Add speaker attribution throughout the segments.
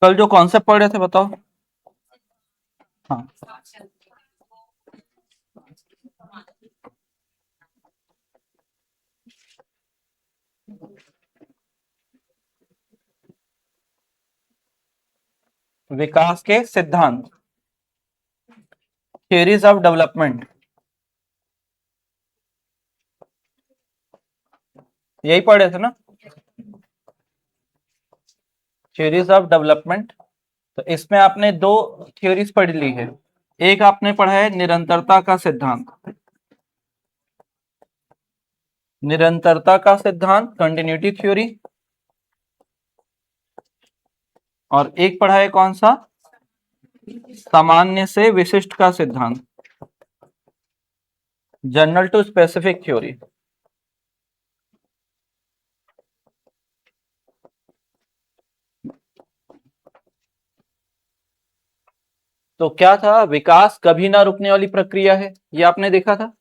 Speaker 1: कल जो कॉन्सेप्ट पढ़ रहे थे बताओ। हाँ, विकास के सिद्धांत, थियरीज ऑफ डेवलपमेंट, यही पढ़े थे ना, थियरीज ऑफ डेवलपमेंट। तो इसमें आपने दो थ्योरीज पढ़ ली है। एक आपने पढ़ा है निरंतरता का सिद्धांत, निरंतरता का सिद्धांत कंटिन्यूटी थ्योरी। और एक पढ़ा है कौन सा, सामान्य से विशिष्ट का सिद्धांत, जनरल टू स्पेसिफिक थ्योरी। तो क्या था, विकास कभी ना रुकने वाली प्रक्रिया है, ये आपने देखा था।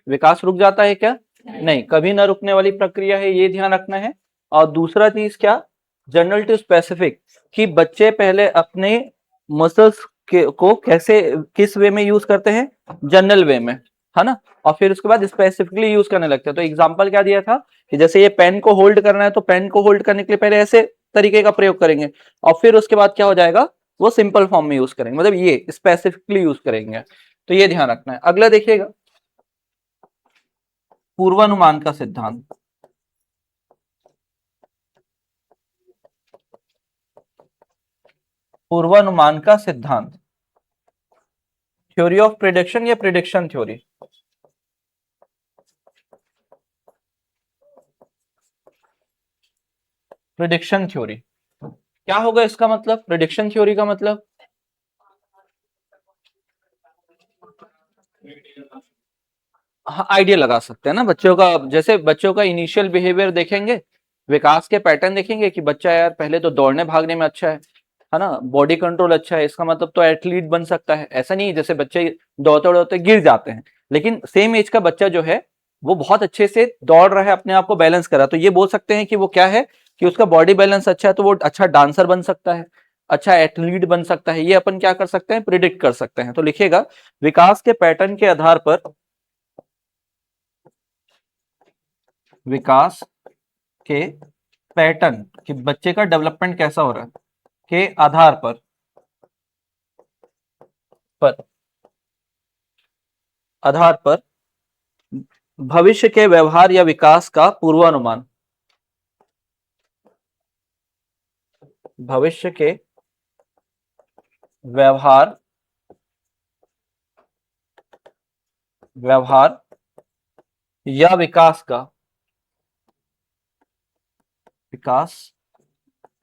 Speaker 1: विकास रुक जाता है क्या, नहीं, कभी ना रुकने वाली प्रक्रिया है, ये ध्यान रखना है। और दूसरा चीज क्या, जनरल टू स्पेसिफिक, कि बच्चे पहले अपने मसल्स को कैसे, किस वे में यूज करते हैं, जनरल वे में, है ना। और फिर उसके बाद स्पेसिफिकली यूज करने लगते हैं। तो एग्जांपल क्या दिया था कि जैसे ये पेन को होल्ड करना है तो पेन को होल्ड करने के लिए पहले ऐसे तरीके का प्रयोग करेंगे, और फिर उसके बाद क्या हो जाएगा, वो सिंपल फॉर्म में यूज करेंगे, मतलब ये स्पेसिफिकली यूज करेंगे। तो ये ध्यान रखना है। अगला देखिएगा, पूर्वानुमान का सिद्धांत, पूर्वानुमान का सिद्धांत, थ्योरी ऑफ प्रिडिक्शन या प्रिडिक्शन थ्योरी, प्रिडिक्शन थ्योरी। क्या होगा इसका मतलब, प्रिडिक्शन थ्योरी का मतलब, हाँ, आइडिया लगा सकते हैं ना बच्चों का। जैसे बच्चों का इनिशियल बिहेवियर देखेंगे, विकास के पैटर्न देखेंगे कि बच्चा यार पहले तो दौड़ने भागने में अच्छा है ना, बॉडी कंट्रोल अच्छा है, इसका मतलब तो एथलीट बन सकता है। ऐसा नहीं जैसे बच्चे दौड़ते दौड़ते गिर जाते हैं, लेकिन सेम एज का बच्चा जो है वो बहुत अच्छे से दौड़ रहा है, अपने आप को बैलेंस कर रहा है, तो ये बोल सकते हैं कि वो क्या है, कि उसका बॉडी बैलेंस अच्छा है, तो वो अच्छा डांसर बन सकता है, अच्छा एथलीट बन सकता है। ये अपन क्या कर सकते हैं, प्रिडिक्ट कर सकते हैं। तो लिखिएगा, विकास के पैटर्न के आधार पर, विकास के पैटर्न कि बच्चे का डेवलपमेंट कैसा हो रहा है के आधार पर आधार पर भविष्य के व्यवहार या विकास का पूर्वानुमान, भविष्य के व्यवहार व्यवहार या विकास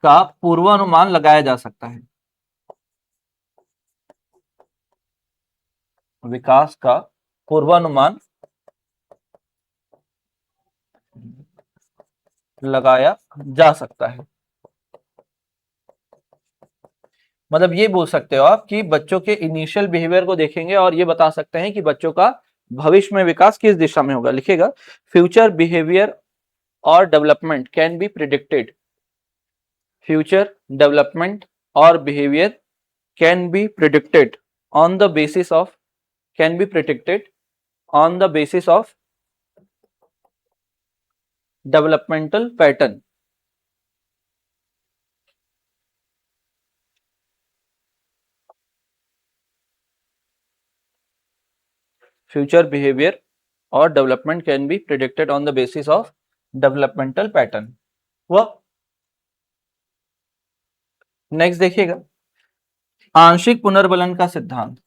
Speaker 1: का पूर्वानुमान लगाया जा सकता है, विकास का पूर्वानुमान लगाया जा सकता है। मतलब ये बोल सकते हो आप कि बच्चों के इनिशियल बिहेवियर को देखेंगे और ये बता सकते हैं कि बच्चों का भविष्य में विकास किस दिशा में होगा। लिखेगा, फ्यूचर बिहेवियर और development can be predicted, future development और behaviour can be predicted on the basis of, can be predicted on the basis of developmental pattern. Future behaviour और development can be predicted on the basis of developmental pattern. वह next देखिएगा, आंशिक पुनर्बलन का सिद्धांत,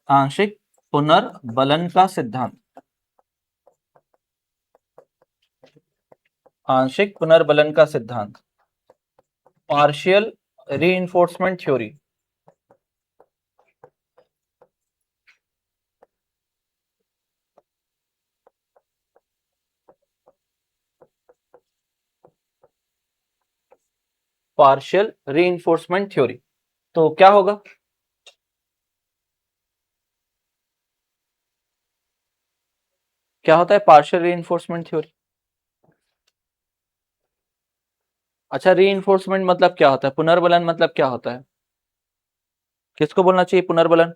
Speaker 1: आंशिक पुनर्बलन का सिद्धांत, आंशिक पुनर्बलन का सिद्धांत, partial reinforcement theory, partial reinforcement theory. तो क्या होगा, क्या होता है पार्शियल रीइंफोर्समेंट थ्योरी? अच्छा, रीइंफोर्समेंट मतलब क्या होता है? पुनर्बलन मतलब क्या होता है? किसको बोलना चाहिए पुनर्बलन?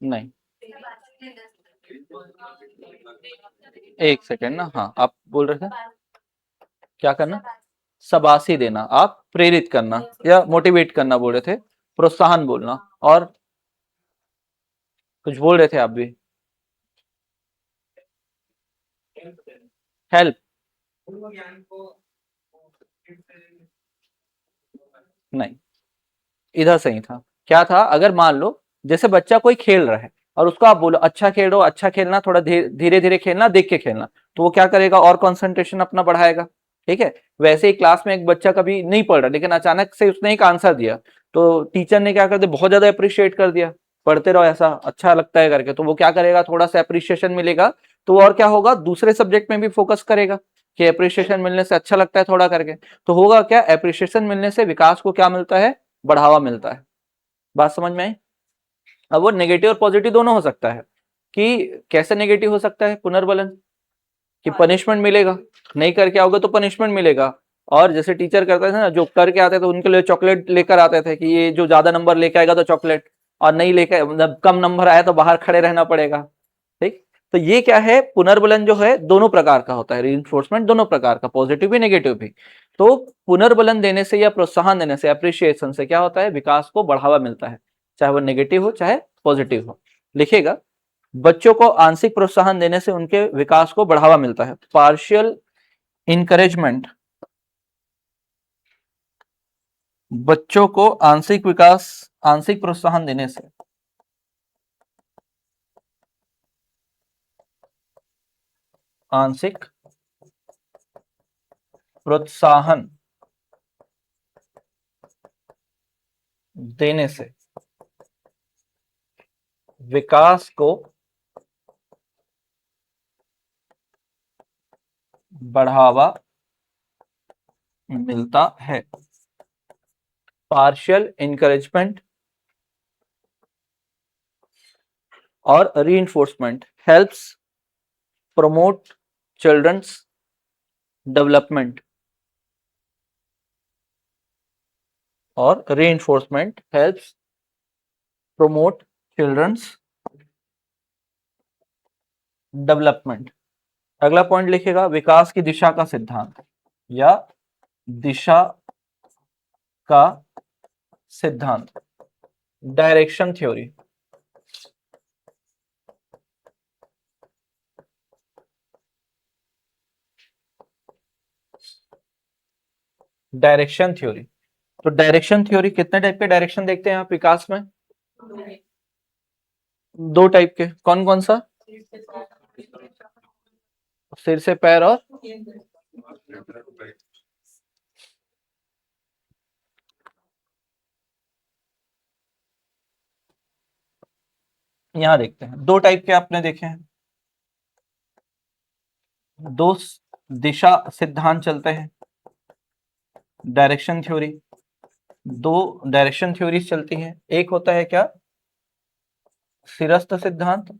Speaker 1: नहीं, एक सेकेंड ना, हाँ आप बोल रहे थे क्या करना? शाबाशी देना, आप प्रेरित करना या मोटिवेट करना बोल रहे थे, प्रोत्साहन बोलना, और कुछ बोल रहे थे आप भी। हेल्प? नहीं, इधर सही था। क्या था, अगर मान लो जैसे बच्चा कोई खेल रहा है और उसको आप बोलो अच्छा खेल रहे हो, अच्छा खेलना, थोड़ा धीरे धीरे खेलना, देख के खेलना, तो वो क्या करेगा? और कंसंट्रेशन अपना बढ़ाएगा। ठीक है, वैसे ही क्लास में एक बच्चा कभी नहीं पढ़ रहा लेकिन अचानक से उसने एक आंसर दिया, तो टीचर ने क्या कर दिया, बहुत ज्यादा अप्रिशिएट कर दिया, पढ़ते रहो ऐसा अच्छा लगता है करके, तो वो क्या करेगा, थोड़ा सा अप्रिशिएशन मिलेगा तो और क्या होगा, दूसरे सब्जेक्ट में भी फोकस करेगा कि अप्रिशिएशन मिलने से अच्छा लगता है थोड़ा करके, तो होगा क्या, अप्रिशिएशन मिलने से विकास को क्या मिलता है, बढ़ावा मिलता है। बात समझ में आई? अब वो नेगेटिव और पॉजिटिव दोनों हो सकता है। कि कैसे नेगेटिव हो सकता है पुनर्बलन? कि पनिशमेंट मिलेगा, नहीं करके आओगे तो पनिशमेंट मिलेगा। और जैसे टीचर करते थे ना, जो करके आते थे उनके लिए चॉकलेट लेकर आते थे कि ये जो ज्यादा नंबर लेके आएगा तो चॉकलेट, और नहीं लेके मतलब कम नंबर आया तो बाहर खड़े रहना पड़ेगा। ठीक, तो ये क्या है, पुनर्बलन जो है दोनों प्रकार का होता है, रीइंफोर्समेंट दोनों प्रकार का, पॉजिटिव भी नेगेटिव भी। तो पुनर्बलन देने से या प्रोत्साहन देने से, अप्रिशिएशन से क्या होता है, विकास को बढ़ावा मिलता है, चाहे वो नेगेटिव हो चाहे पॉजिटिव हो। लिखेगा, बच्चों को आंशिक प्रोत्साहन देने से उनके विकास को बढ़ावा मिलता है। पार्शियल इनकरेजमेंट, बच्चों को आंशिक विकास, आंशिक प्रोत्साहन देने से, आंशिक प्रोत्साहन देने से विकास को बढ़ावा मिलता है। पार्शियल इनकरेजमेंट और reinforcement helps promote childrens development, और reinforcement helps promote childrens development. अगला पॉइंट लिखेगा, विकास की दिशा का सिद्धांत या दिशा का सिद्धांत, डायरेक्शन थ्योरी। डायरेक्शन थ्योरी, तो डायरेक्शन थ्योरी कितने टाइप के डायरेक्शन देखते हैं आप विकास में? दो टाइप के, कौन कौन सा? सिर से पैर और यहां देखते हैं, दो टाइप के आपने देखे हैं, दो दिशा सिद्धांत चलते हैं, डायरेक्शन थ्योरी, दो डायरेक्शन थ्योरीज चलती हैं। एक होता है क्या, सिरस्थ सिद्धांत,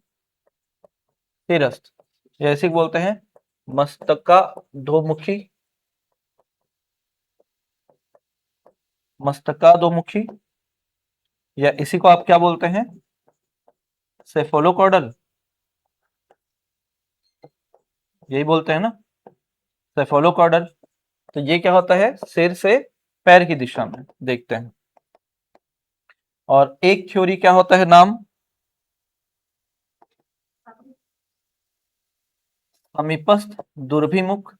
Speaker 1: सिरस्थ जैसे बोलते हैं मस्तकाधोमुखी, मस्तकाधोमुखी, या इसी को आप क्या बोलते हैं, सेफोलोकॉर्डल, यही बोलते हैं ना, सेफोलोकॉर्डल। तो ये क्या होता है, सिर से पैर की दिशा में देखते हैं। और एक थ्योरी क्या होता है, नाम समीपस्थ दुर्भिमुख,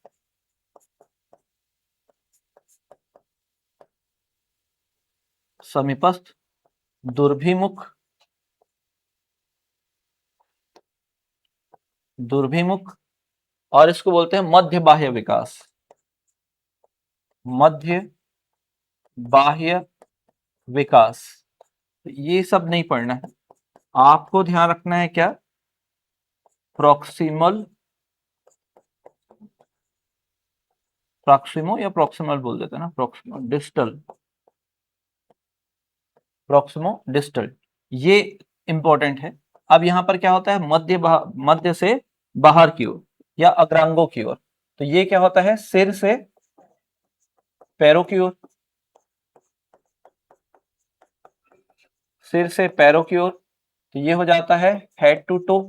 Speaker 1: समीपस्थ दुर्भिमुख, दुर्भिमुख, और इसको बोलते हैं मध्य बाह्य विकास, मध्य बाह्य विकास। ये सब नहीं पढ़ना है, आपको ध्यान रखना है क्या, प्रॉक्सिमल प्रॉक्सिमो या प्रॉक्सिमल बोल देते हैं ना, प्रॉक्सिमो डिस्टल, प्रॉक्सिमो डिस्टल, ये इंपॉर्टेंट है। अब यहाँ पर क्या होता है, मध्य से बाहर की ओर या अग्रांगों की ओर, तो ये क्या होता है, सिर से पैरों की ओर, सिर से पैरों की ओर, तो ये हो जाता है head to toe,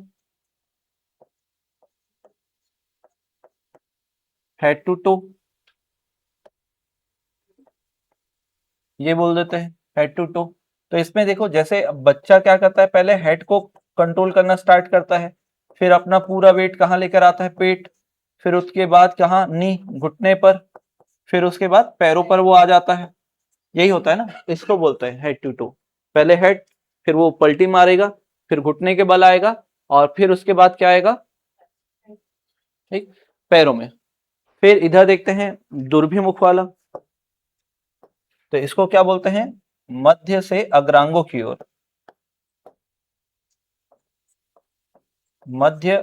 Speaker 1: head to toe, ये बोल देते हैं हेड टू टो। तो इसमें देखो, जैसे बच्चा क्या करता है, पहले हेड को कंट्रोल करना स्टार्ट करता है, फिर अपना पूरा वेट कहाँ लेकर आता है, पेट, फिर उसके बाद कहाँ, नी, घुटने पर, फिर उसके बाद पैरों पर वो आ जाता है। यही होता है ना, इसको बोलते हैं हेड टू टो। पहले हेड, फिर वो पलटी मारेगा, फिर घुटने के बल आएगा, और फिर उसके बाद क्या आएगा, ठीक, पैरों में। फिर इधर देखते हैं दुर्भिमुख वाला, तो इसको क्या बोलते हैं, मध्य से अग्रांगों की ओर, मध्य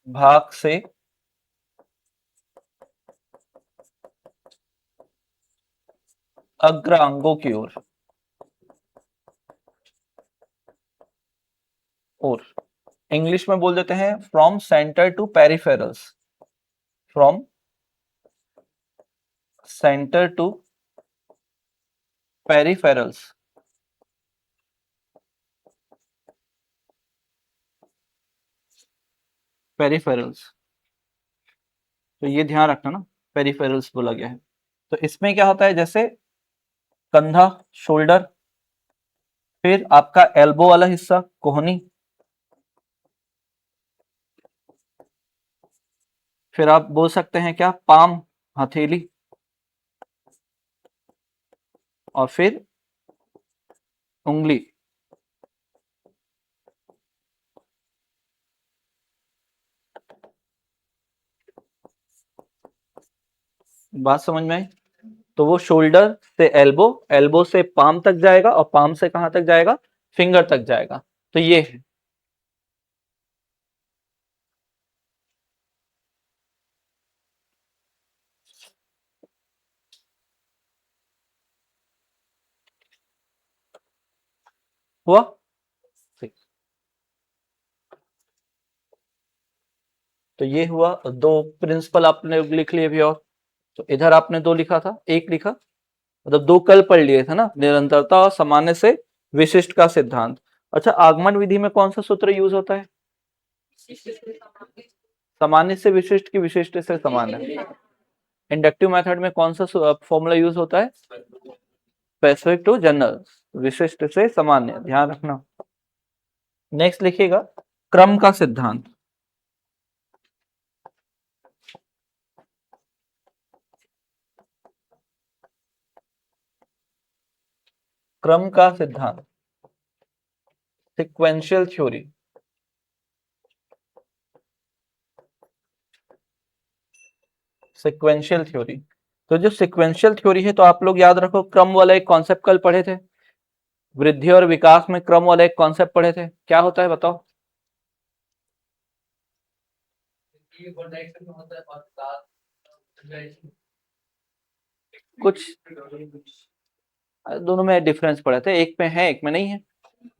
Speaker 1: भाग से अग्रांगों की ओर, और इंग्लिश में बोल देते हैं from centre to peripherals, from centre to peripherals, peripherals, तो ये ध्यान रखना ना, पेरिफेरल्स बोला गया है। तो इसमें क्या होता है, जैसे कंधा, शोल्डर, फिर आपका एल्बो वाला हिस्सा, कोहनी, फिर आप बोल सकते हैं क्या, पाम, हथेली, और फिर उंगली। बात समझ में आई? तो वो शोल्डर से एल्बो, एल्बो से पाम तक जाएगा, और पाम से कहां तक जाएगा, फिंगर तक जाएगा। तो ये है, हुआ, ठीक। तो ये हुआ, दो प्रिंसिपल आपने लिख लिए अभी, और तो इधर आपने दो लिखा था, एक लिखा, मतलब दो कल पढ़ लिए था ना, निरंतरता और सामान्य से विशिष्ट का सिद्धांत। अच्छा, आगमन विधि में कौन सा सूत्र यूज होता है, सामान्य से विशिष्ट की विशिष्ट से सामान्य। इंडक्टिव मेथड में कौन सा फॉर्मूला यूज होता है, स्पेसिफिक टू जनरल, विशिष्ट से सामान्य, ध्यान रखना। नेक्स्ट लिखिएगा, क्रम का सिद्धांत, क्रम का सिद्धांत, सिक्वेंशियल थ्योरी, सिक्वेंशियल थ्योरी। तो जो सिक्वेंशियल थ्योरी है, तो आप लोग याद रखो, क्रम वाला एक कॉन्सेप्ट कल पढ़े थे, वृद्धि और विकास में क्रम वाला एक कॉन्सेप्ट पढ़े थे, क्या होता है बताओ, कुछ दोनों में डिफरेंस पड़े थे, एक में है एक में नहीं है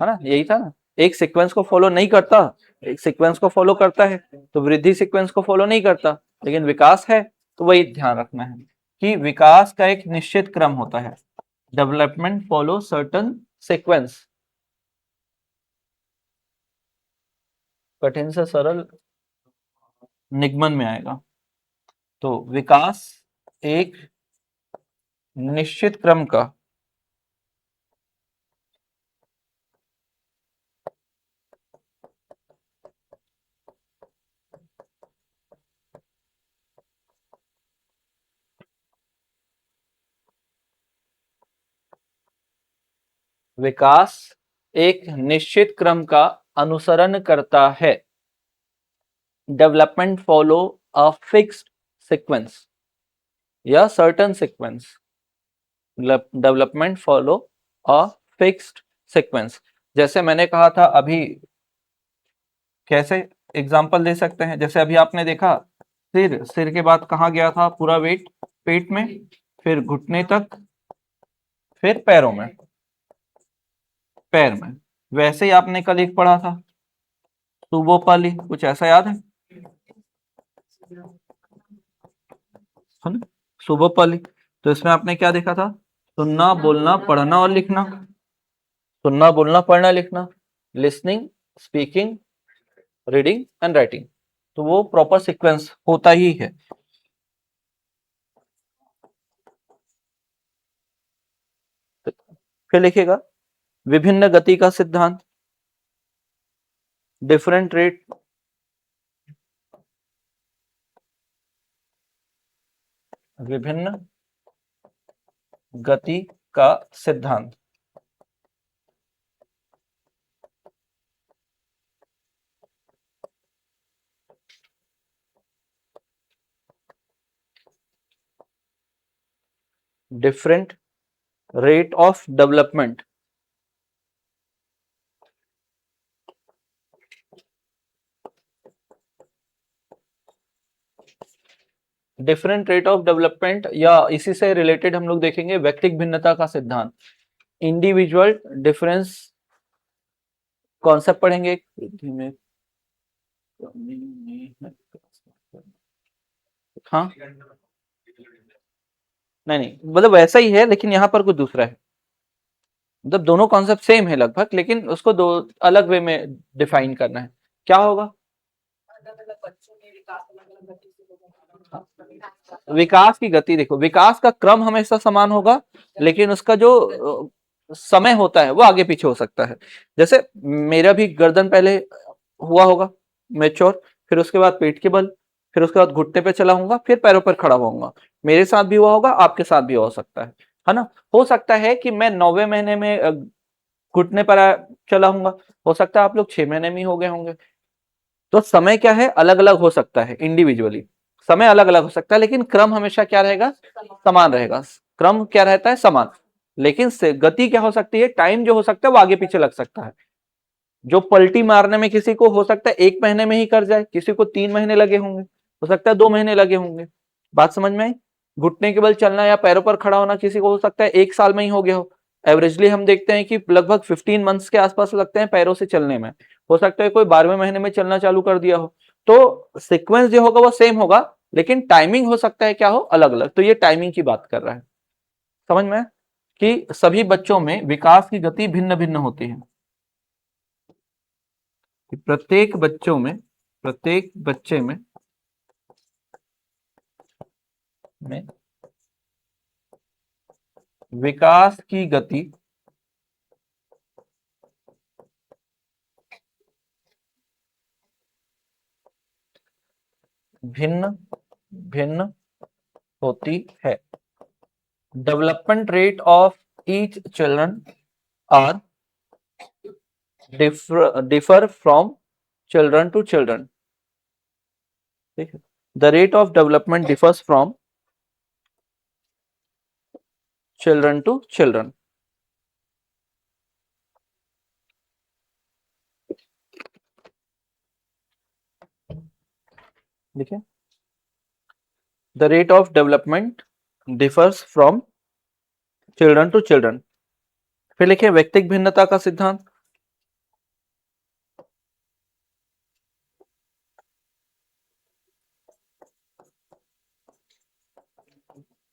Speaker 1: ना, यही था ना, एक सीक्वेंस को फॉलो नहीं करता, एक सीक्वेंस को फॉलो करता है, तो वृद्धि सीक्वेंस को फॉलो नहीं करता, लेकिन विकास है, तो वही ध्यान रखना है कि विकास का एक निश्चित क्रम होता है, डेवलपमेंट फॉलो सर्टन सीक्वेंस। कठिन से सरल निगमन में आएगा। तो विकास एक निश्चित क्रम का, विकास एक निश्चित क्रम का अनुसरण करता है, development follow a fixed sequence या certain sequence, development follow a fixed sequence. जैसे मैंने कहा था अभी, कैसे एग्जांपल दे सकते हैं, जैसे अभी आपने देखा, सिर, सिर के बाद कहाँ गया था पूरा वेट, पेट में, फिर घुटने तक, फिर पैरों में, पैर में। वैसे ही आपने कल एक पढ़ा था सुबोपाली, कुछ ऐसा याद है? है ना, सुबोपाली। तो इसमें आपने क्या देखा था? सुनना, बोलना, पढ़ना और लिखना। सुनना, बोलना, पढ़ना, लिखना, listening, speaking, reading and writing. तो वो प्रॉपर सीक्वेंस होता ही है। फिर लिखिएगा विभिन्न गति का सिद्धांत, डिफरेंट रेट, विभिन्न गति का सिद्धांत। Different rate of development, different rate of development, या इसी से रिलेटेड हम लोग देखेंगे व्यक्तिक भिन्नता का सिद्धांत, इंडिविजुअल डिफरेंस कॉन्सेप्ट पढ़ेंगे। हाँ, नहीं नहीं, मतलब वैसा ही है लेकिन यहाँ पर कुछ दूसरा है। मतलब दोनों कॉन्सेप्ट सेम है लगभग, लेकिन उसको दो अलग वे में डिफाइन करना है। क्या होगा? विकास की गति, देखो विकास का क्रम हमेशा समान होगा, लेकिन उसका जो समय होता है वो आगे पीछे हो सकता है। जैसे मेरा भी गर्दन पहले हुआ होगा मैच्योर, फिर उसके बाद पेट के बल, फिर उसके बाद घुटने पे चला होऊंगा, फिर पैरों पर खड़ा होऊंगा। मेरे साथ भी हुआ होगा, आपके साथ भी हो सकता है ना। हो सकता है कि मैं 9वें महीने में घुटने पर चला हूंगा, हो सकता है आप लोग 6 महीने में ही हो गए होंगे। तो समय क्या है, अलग अलग हो सकता है, इंडिविजुअली समय अलग अलग हो सकता है, लेकिन क्रम हमेशा क्या रहेगा? समान रहेगा। क्रम क्या रहता है? समान। लेकिन गति क्या हो सकती है? टाइम जो हो सकता है वो आगे पीछे लग सकता है। जो पलटी मारने में किसी को हो सकता है 1 महीने में ही कर जाए, किसी को 3 महीने लगे होंगे, हो सकता है 2 महीने लगे होंगे। बात समझ में आई? घुटने के बल चलना या पैरों पर खड़ा होना किसी को हो सकता है 1 साल में ही हो गया हो। एवरेजली हम देखते हैं कि लगभग 15 मंथ्स के आसपास लगते हैं पैरों से चलने में। हो सकता है कोई 12वें महीने में चलना चालू कर दिया हो। तो सीक्वेंस जो होगा वो सेम होगा, लेकिन टाइमिंग हो सकता है क्या हो? अलग अलग। तो ये टाइमिंग की बात कर रहा है। समझ में? कि सभी बच्चों में विकास की गति भिन्न भिन्न होती है। प्रत्येक बच्चों में, प्रत्येक बच्चे में विकास की गति भिन्न भिन्न होती है। Development rate of each children are differ from children to children. The rate of development differs from children to children. देखिए, the rate of development differs from children to children. फिर लिखिए व्यक्तिक भिन्नता का सिद्धांत।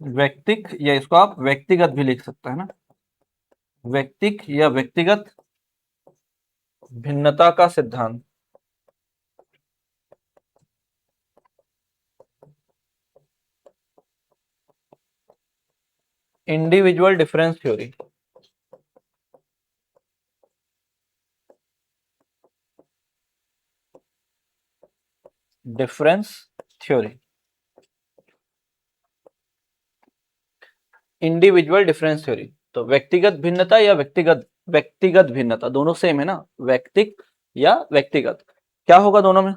Speaker 1: व्यक्तिक, या इसको आप व्यक्तिगत भी लिख सकते हैं ना, व्यक्तिक या व्यक्तिगत भिन्नता का सिद्धांत। Individual difference theory. Difference theory, individual difference theory. तो व्यक्तिगत भिन्नता या व्यक्तिगत व्यक्तिगत भिन्नता दोनों सेम है ना, व्यक्तिक या व्यक्तिगत, क्या होगा दोनों में?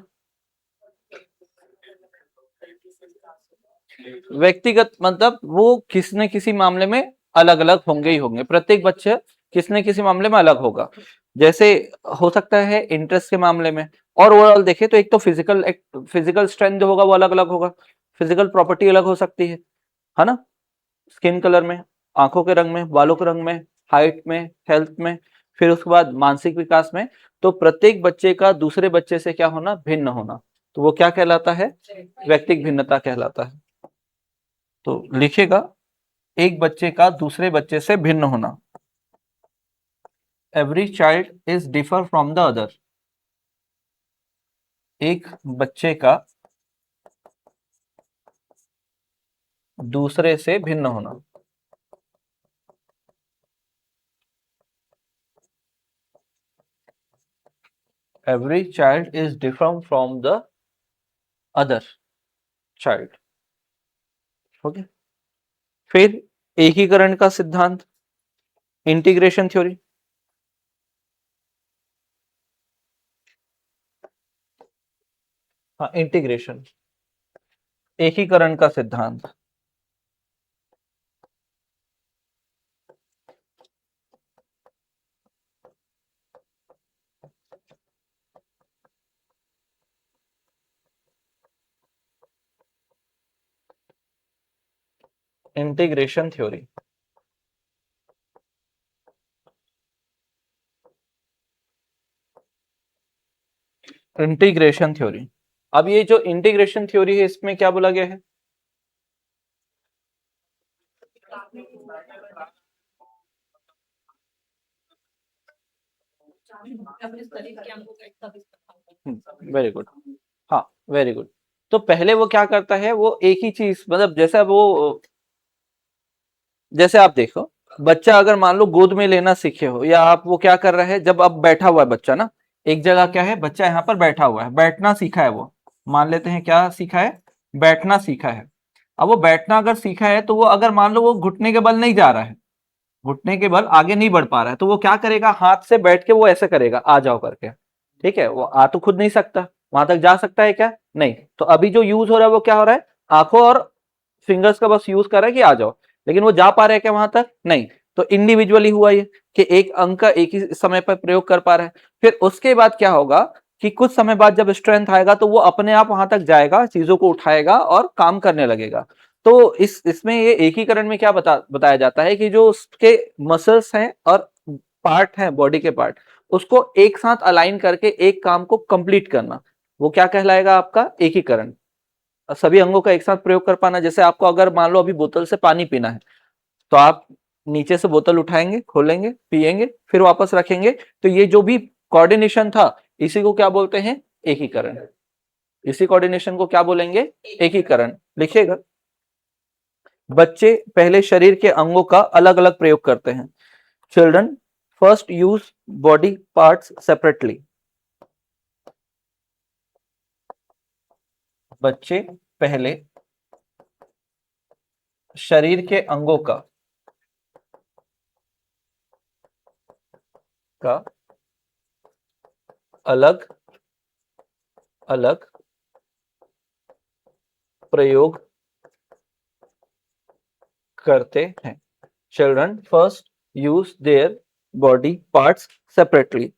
Speaker 1: व्यक्तिगत मतलब वो किसी न किसी मामले में अलग अलग होंगे ही होंगे। प्रत्येक बच्चे किसी न किसी मामले में अलग होगा। जैसे हो सकता है इंटरेस्ट के मामले में, और ओवरऑल देखें तो एक तो फिजिकल स्ट्रेंथ जो होगा वो अलग अलग होगा, फिजिकल प्रॉपर्टी अलग हो सकती है। है ना, स्किन कलर में, आंखों के रंग में, बालों के रंग में, हाइट में, हेल्थ में, फिर उसके बाद मानसिक विकास में। तो प्रत्येक बच्चे का दूसरे बच्चे से क्या होना, भिन्न होना, तो वो क्या कहलाता है, व्यक्तिक भिन्नता कहलाता है। तो लिखिएगा, एक बच्चे का दूसरे बच्चे से भिन्न होना, every child is differ from the other, एक बच्चे का दूसरे से भिन्न होना। Every child is different from the other child. Okay, फिर एकीकरण का सिद्धांत, इंटीग्रेशन थ्योरी। हाँ, इंटीग्रेशन, एकीकरण का सिद्धांत। Integration theory, integration theory. अब ये जो इंटीग्रेशन थ्योरी है, इसमें क्या बोला गया है, वेरी गुड, हाँ वेरी गुड। तो पहले वो क्या करता है, वो एक ही चीज, मतलब जैसा वो, जैसे आप देखो, बच्चा अगर मान लो गोद में लेना सीखे हो, या आप वो क्या कर रहे हैं, जब अब बैठा हुआ है बच्चा ना, एक जगह क्या है, बच्चा यहाँ पर बैठा हुआ है, बैठना सीखा है वो, मान लेते हैं क्या सीखा है, बैठना सीखा है। अब वो बैठना अगर सीखा है, तो वो अगर मान लो वो घुटने के बल नहीं जा रहा है, घुटने के बल आगे नहीं बढ़ पा रहा है, तो वो क्या करेगा, हाथ से बैठ के वो ऐसे करेगा, आ जाओ करके। ठीक है, वो आ तो खुद नहीं सकता, वहां तक जा सकता है क्या, नहीं। तो अभी जो यूज हो रहा है वो क्या हो रहा है, आंखों और फिंगर्स का बस यूज कर रहा है कि आ जाओ, लेकिन वो जा पा रहे हैं क्या वहां तक, नहीं। तो इंडिविजुअली हुआ ये कि एक अंक का एक ही समय पर प्रयोग कर पा रहा है। फिर उसके बाद क्या होगा कि कुछ समय बाद जब स्ट्रेंथ आएगा, तो वो अपने आप वहां तक जाएगा, चीजों को उठाएगा और काम करने लगेगा। तो इसमें ये एकीकरण में क्या बताया जाता है कि जो उसके मसल्स हैं और पार्ट हैं, बॉडी के पार्ट, उसको एक साथ अलाइन करके एक काम को कंप्लीट करना, वो क्या कहलाएगा, आपका एकीकरण। सभी अंगों का एक साथ प्रयोग कर पाना, जैसे आपको अगर मान लो अभी बोतल से पानी पीना है, तो आप नीचे से बोतल उठाएंगे, खोलेंगे, पिएंगे, फिर वापस रखेंगे। तो ये जो भी कोऑर्डिनेशन था, इसी को क्या बोलते हैं, एकीकरण। इसी कोऑर्डिनेशन को क्या बोलेंगे, एकीकरण। लिखिएगा, बच्चे पहले शरीर के अंगों का अलग अलग प्रयोग करते हैं। Children first use body parts separately. बच्चे पहले शरीर के अंगों का अलग अलग प्रयोग करते हैं। Children first use their body parts separately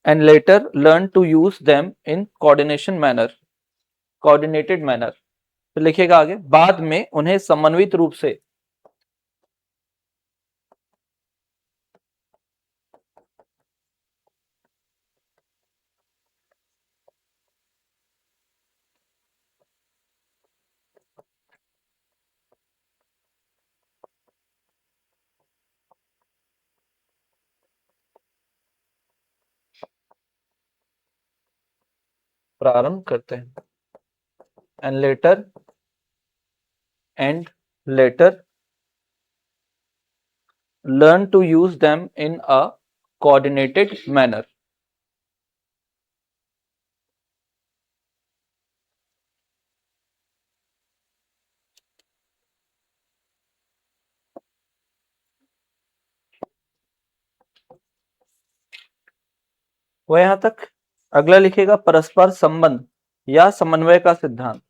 Speaker 1: and later learn to use them in coordinated manner। तो लिखिएगा आगे, बाद में उन्हें समन्वित रूप से प्रारंभ करते हैं। and later learn to use them in a coordinated manner। वो यहां तक। अगला लिखिएगा, परस्पर संबंध या समन्वय का सिद्धांत।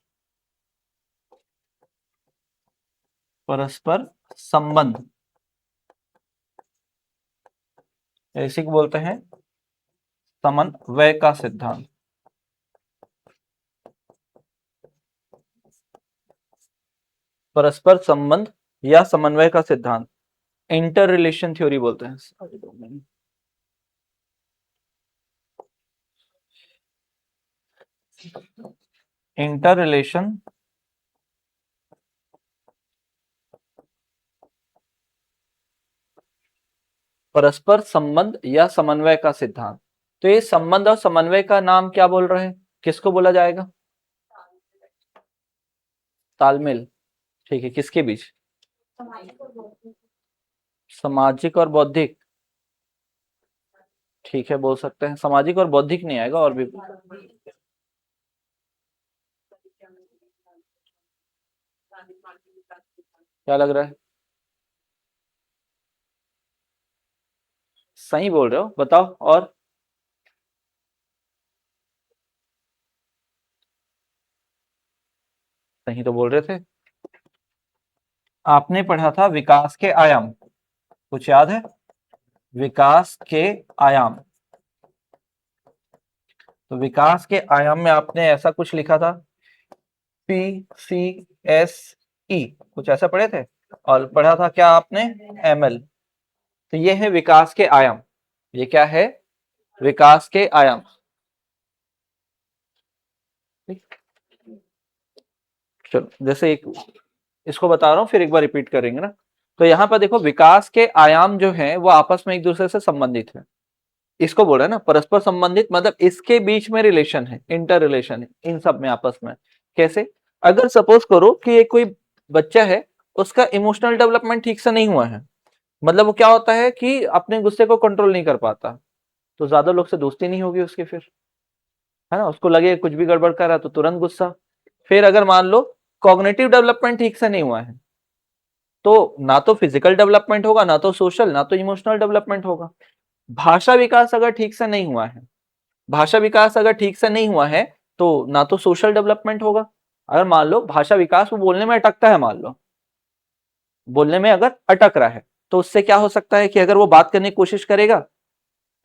Speaker 1: परस्पर संबंध, इसी को बोलते हैं समन्वय का सिद्धांत। परस्पर संबंध या समन्वय का सिद्धांत, इंटर रिलेशन थ्योरी बोलते हैं। इंटर रिलेशन परस्पर संबंध या समन्वय का सिद्धांत। तो ये संबंध और समन्वय का नाम क्या बोल रहे हैं, किसको बोला जाएगा? तालमेल। ठीक है, किसके बीच? सामाजिक और बौद्धिक। ठीक है, बोल सकते हैं। सामाजिक और बौद्धिक नहीं आएगा, और भी क्या लग रहा है? सही बोल रहे हो, बताओ। और सही तो बोल रहे थे। आपने पढ़ा था विकास के आयाम, कुछ याद है? विकास के आयाम। तो विकास के आयाम में आपने ऐसा कुछ लिखा था, PCSE, कुछ ऐसा पढ़े थे। और पढ़ा था क्या आपने? ML। तो ये है विकास के आयाम। ये क्या है? विकास के आयाम। चलो, जैसे एक इसको बता रहा हूं, फिर एक बार रिपीट करेंगे ना। तो यहाँ पर देखो, विकास के आयाम जो है वो आपस में एक दूसरे से संबंधित है। इसको बोल रहे हैं ना परस्पर संबंधित, मतलब इसके बीच में रिलेशन है, इंटर रिलेशन है इन सब में आपस में। कैसे? अगर सपोज करो कि एक कोई बच्चा है, उसका इमोशनल डेवलपमेंट ठीक से नहीं हुआ है, मतलब वो क्या होता है कि अपने गुस्से को कंट्रोल नहीं कर पाता, तो ज्यादा लोग से दोस्ती नहीं होगी उसकी फिर, है ना। उसको लगे कुछ भी गड़बड़ कर रहा है तो तुरंत गुस्सा। फिर अगर मान लो कॉग्निटिव डेवलपमेंट ठीक से नहीं हुआ है, तो ना तो फिजिकल डेवलपमेंट होगा, ना तो सोशल, ना तो इमोशनल डेवलपमेंट होगा। भाषा विकास अगर ठीक से नहीं हुआ है, भाषा विकास अगर ठीक से नहीं हुआ है, तो ना तो सोशल डेवलपमेंट होगा। अगर मान लो भाषा विकास वो बोलने में अटकता है, मान लो बोलने में अगर अटक रहा है, तो उससे क्या हो सकता है कि अगर वो बात करने की कोशिश करेगा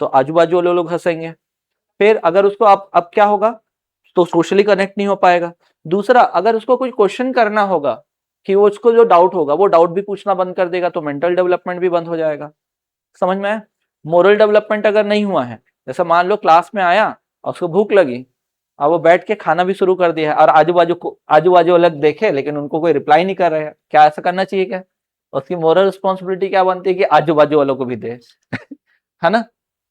Speaker 1: तो आजू बाजू वाले लोग हंसेंगे। फिर अगर उसको अब क्या होगा, तो सोशली कनेक्ट नहीं हो पाएगा। दूसरा, अगर उसको कोई क्वेश्चन करना होगा, कि वो उसको जो डाउट होगा वो डाउट भी पूछना बंद कर देगा, तो मेंटल डेवलपमेंट भी बंद हो जाएगा। समझ में आया? मोरल डेवलपमेंट अगर नहीं हुआ है, जैसे मान लो क्लास में आया और उसको भूख लगी, अब वो बैठ के खाना भी शुरू कर दिया है, और आजू बाजू अलग देखे लेकिन उनको कोई रिप्लाई नहीं कर रहे हैं, क्या ऐसा करना चाहिए क्या? उसकी मोरल रिस्पॉन्सिबिलिटी क्या बनती है कि आजू बाजू वालों को भी दे है ना।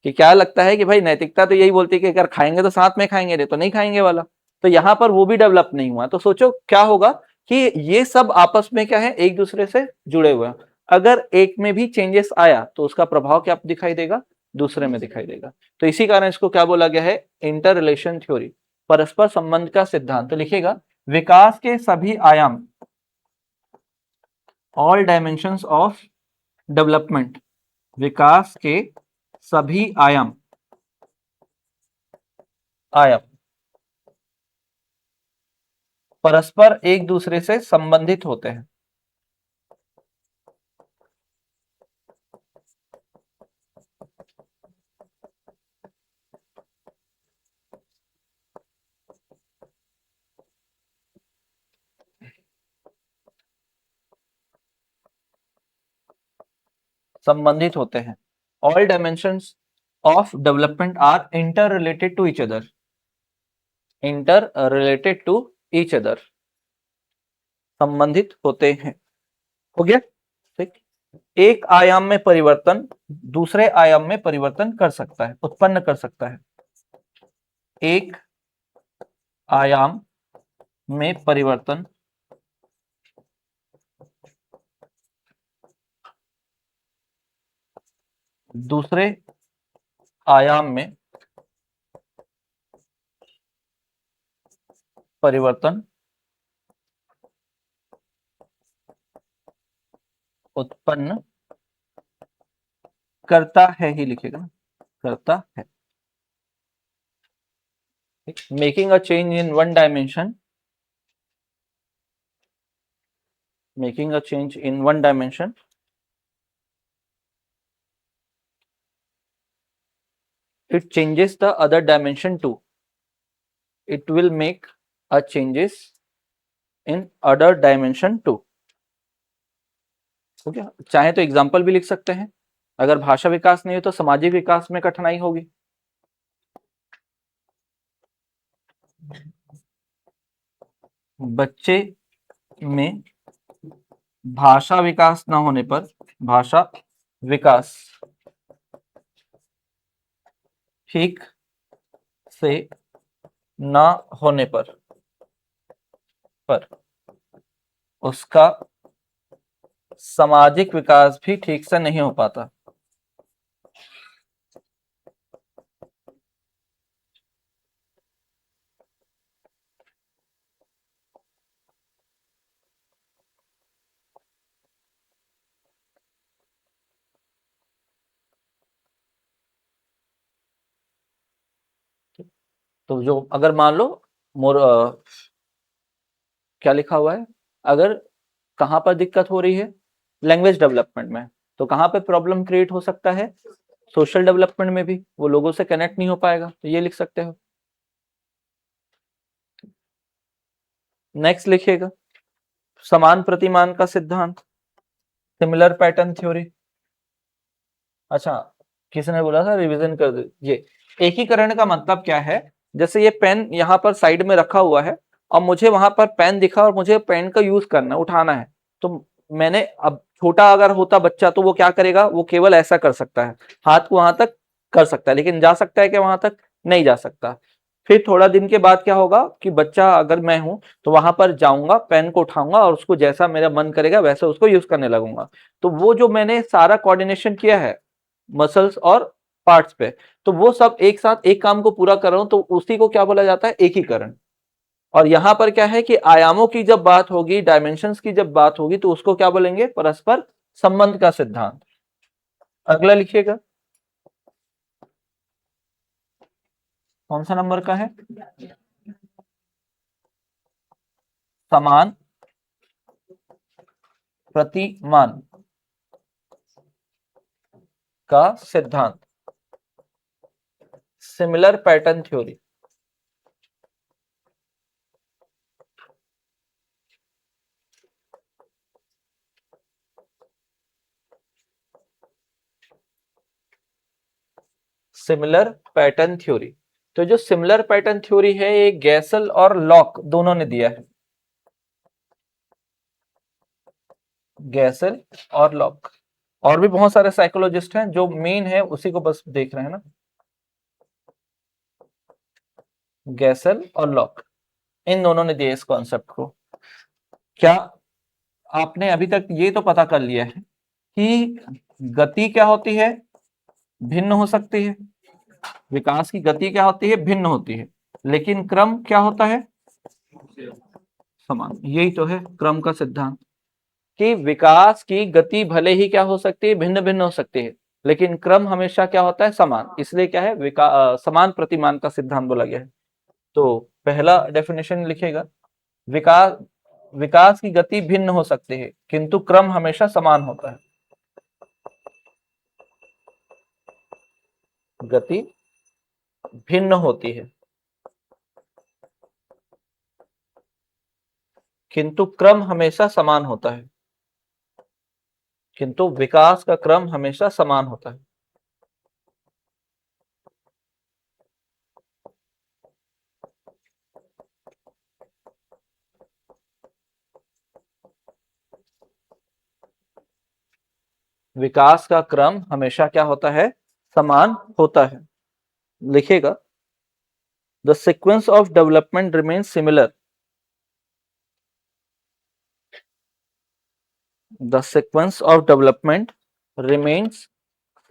Speaker 1: कि क्या लगता है कि भाई नैतिकता तो यही बोलती है कि अगर खाएंगे तो साथ में खाएंगे, नहीं तो नहीं खाएंगे वाला। तो यहाँ पर वो भी डेवलप नहीं हुआ, तो सोचो क्या होगा कि ये सब आपस में क्या है, एक दूसरे से जुड़े हुए हैं। अगर एक में भी चेंजेस आया तो उसका प्रभाव क्या दिखाई देगा, दूसरे में दिखाई देगा। तो इसी कारण इसको क्या बोला गया है, इंटर रिलेशन थ्योरी, परस्पर संबंध का सिद्धांत। तो लिखेगा विकास के सभी आयाम, ऑल डायमेंशंस ऑफ डेवलपमेंट, विकास के सभी आयाम, आयाम परस्पर एक दूसरे से संबंधित होते हैं। संबंधित होते हैं। All dimensions of development are interrelated to each other, interrelated to each other, संबंधित होते हैं। हो गया? ठीक। एक आयाम में परिवर्तन दूसरे आयाम में परिवर्तन कर सकता है, उत्पन्न कर सकता है। एक आयाम में परिवर्तन दूसरे आयाम में परिवर्तन उत्पन्न करता है, ही लिखेगा ना, करता है। Making a change in one dimension, making a change in one dimension it changes the other dimension too, it will make a changes in other dimension too। हो गया। चाहे तो एग्जाम्पल भी लिख सकते हैं, अगर भाषा विकास नहीं हो तो सामाजिक विकास में कठिनाई होगी। बच्चे में भाषा विकास न होने पर, भाषा विकास ठीक से न होने पर उसका सामाजिक विकास भी ठीक से नहीं हो पाता। तो जो अगर मान लो मोर क्या लिखा हुआ है, अगर कहां पर दिक्कत हो रही है लैंग्वेज डेवलपमेंट में, तो कहां पर प्रॉब्लम क्रिएट हो सकता है, सोशल डेवलपमेंट में भी, वो लोगों से कनेक्ट नहीं हो पाएगा, तो ये लिख सकते हो। नेक्स्ट लिखिएगा समान प्रतिमान का सिद्धांत, सिमिलर पैटर्न थ्योरी। अच्छा, किसने बोला था रिवीजन कर दे। ये एकीकरण का मतलब क्या है, जैसे ये पेन यहाँ पर साइड में रखा हुआ है और मुझे वहां पर पेन दिखा और मुझे पेन का यूज करना, उठाना है, तो मैंने, अब छोटा अगर होता बच्चा तो वो क्या करेगा, वो केवल ऐसा कर सकता है, हाथ को वहां तक कर सकता है, लेकिन जा सकता है कि वहां तक नहीं जा सकता। फिर थोड़ा दिन के बाद क्या होगा कि बच्चा अगर मैं हूं तो वहां पर जाऊंगा, पेन को उठाऊंगा और उसको जैसा मेरा मन करेगा वैसा उसको यूज करने लगूंगा। तो वो जो मैंने सारा कोऑर्डिनेशन किया है मसल्स और पार्ट्स पे, तो वो सब एक साथ एक काम को पूरा कर रहा हूं, तो उसी को क्या बोला जाता है, एकीकरण। और यहां पर क्या है कि आयामों की जब बात होगी, डायमेंशंस की जब बात होगी, तो उसको क्या बोलेंगे, परस्पर संबंध का सिद्धांत। अगला लिखिएगा, कौन सा नंबर का है, समान प्रतिमान का सिद्धांत, similar pattern theory. Similar pattern theory, तो जो सिमिलर पैटर्न थ्योरी है ये गैसल और लॉक दोनों ने दिया है, गैसल और लॉक। और भी बहुत सारे साइकोलॉजिस्ट हैं, जो मेन है उसी को बस देख रहे हैं ना, गैसल और लॉक, इन दोनों ने दिया इस कॉन्सेप्ट को। क्या आपने अभी तक ये तो पता कर लिया है कि गति क्या होती है, भिन्न हो सकती है, विकास की गति क्या होती है, भिन्न होती है, लेकिन क्रम क्या होता है, समान। यही तो है क्रम का सिद्धांत, कि विकास की गति भले ही क्या हो सकती है, भिन्न भिन्न हो सकती है, लेकिन क्रम हमेशा क्या होता है, समान। इसलिए क्या है, समान प्रतिमान का सिद्धांत बोला गया है। तो पहला डेफिनेशन लिखेगा, विकास विकास की गति भिन्न हो सकती है किंतु क्रम हमेशा समान होता है। गति भिन्न होती है किंतु क्रम हमेशा समान होता है, किंतु विकास का क्रम हमेशा समान होता है। विकास का क्रम हमेशा क्या होता है, समान होता है। लिखेगा, the sequence of development remains similar, the sequence of development remains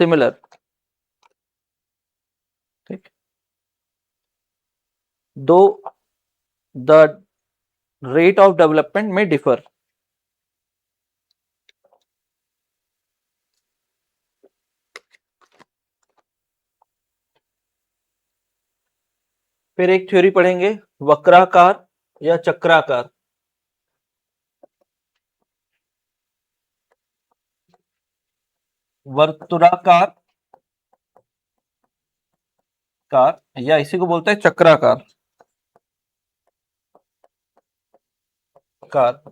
Speaker 1: similar. ठीक, दो द रेट ऑफ डेवलपमेंट में डिफर। फिर एक थ्योरी पढ़ेंगे, वक्राकार या चक्राकार। वर्तुलाकार कार, या इसी को बोलते हैं चक्राकार कार,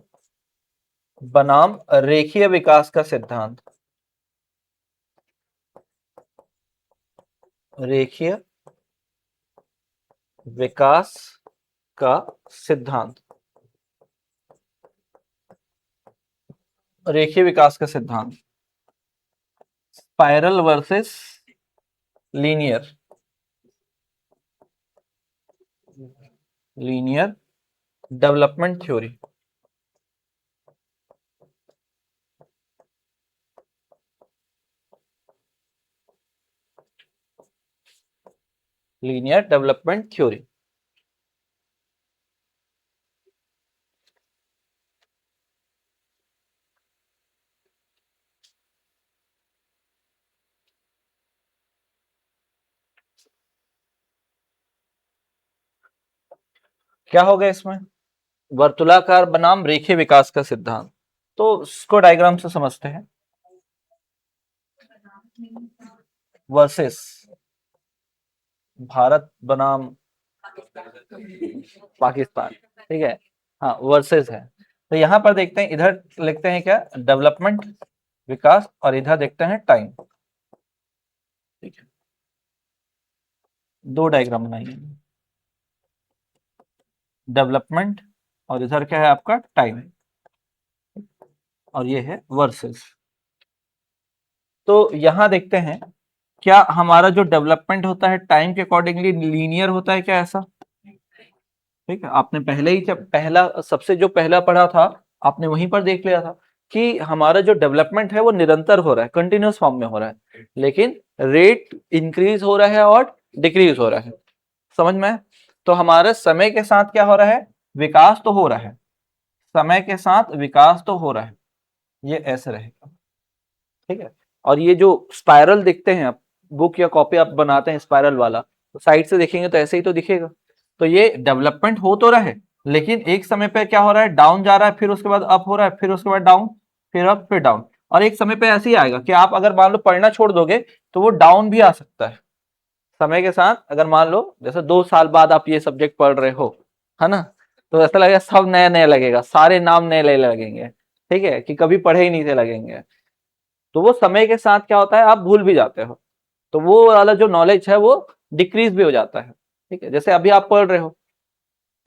Speaker 1: बनाम रेखीय विकास का सिद्धांत। रेखीय विकास का सिद्धांत। रेखीय विकास का सिद्धांत। Spiral versus linear. Linear development theory. Linear development theory. क्या हो गया इसमें? वर्तुलाकार बनाम रेखीय विकास का सिद्धांत। तो इसको डायग्राम से समझते हैं। वर्सेस भारत बनाम पाकिस्तान, ठीक है। हाँ, वर्सेस है। तो यहां पर देखते हैं, इधर लिखते हैं क्या, डेवलपमेंट विकास, और इधर देखते हैं टाइम। ठीक है, दो डायग्राम बनाइए। डेवलपमेंट और इधर क्या है आपका टाइम, और ये है वर्सेस। तो यहां देखते हैं, क्या हमारा जो डेवलपमेंट होता है टाइम के अकॉर्डिंगली लीनियर होता है क्या? ऐसा, ठीक है। आपने पहले ही जब पहला सबसे जो पहला पढ़ा था, आपने वहीं पर देख लिया था कि हमारा जो डेवलपमेंट है वो निरंतर हो रहा है, कंटिन्यूअस फॉर्म में हो रहा है, लेकिन रेट इंक्रीज हो रहा है और डिक्रीज हो रहा है। समझ में? तो हमारे समय के साथ क्या हो रहा है, विकास तो हो रहा है, समय के साथ विकास तो हो रहा है, ये ऐसे रहेगा, ठीक है। और ये जो स्पाइरल दिखते हैं, आप बुक या कॉपी आप बनाते हैं स्पाइरल वाला, तो साइड से देखेंगे तो ऐसे ही तो दिखेगा। तो ये डेवलपमेंट हो तो रहा है, लेकिन एक समय पे क्या हो रहा है, डाउन जा रहा है, फिर उसके बाद अप हो रहा है, फिर उसके बाद डाउन, फिर अप, फिर डाउन। और एक समय पे ऐसे ही आएगा कि आप अगर मान लो पढ़ना छोड़ दोगे तो वो डाउन भी आ सकता है समय के साथ। अगर मान लो जैसे 2 साल बाद आप ये सब्जेक्ट पढ़ रहे हो, है ना, तो ऐसा लगेगा सब नया नया लगेगा, सारे नाम नए नए लगेंगे, ठीक है, कि कभी पढ़े ही नहीं थे लगेंगे। तो वो समय के साथ क्या होता है, आप भूल भी जाते हो, तो वो वाला जो नॉलेज है वो डिक्रीज भी हो जाता है, ठीक है। जैसे अभी आप पढ़ रहे हो,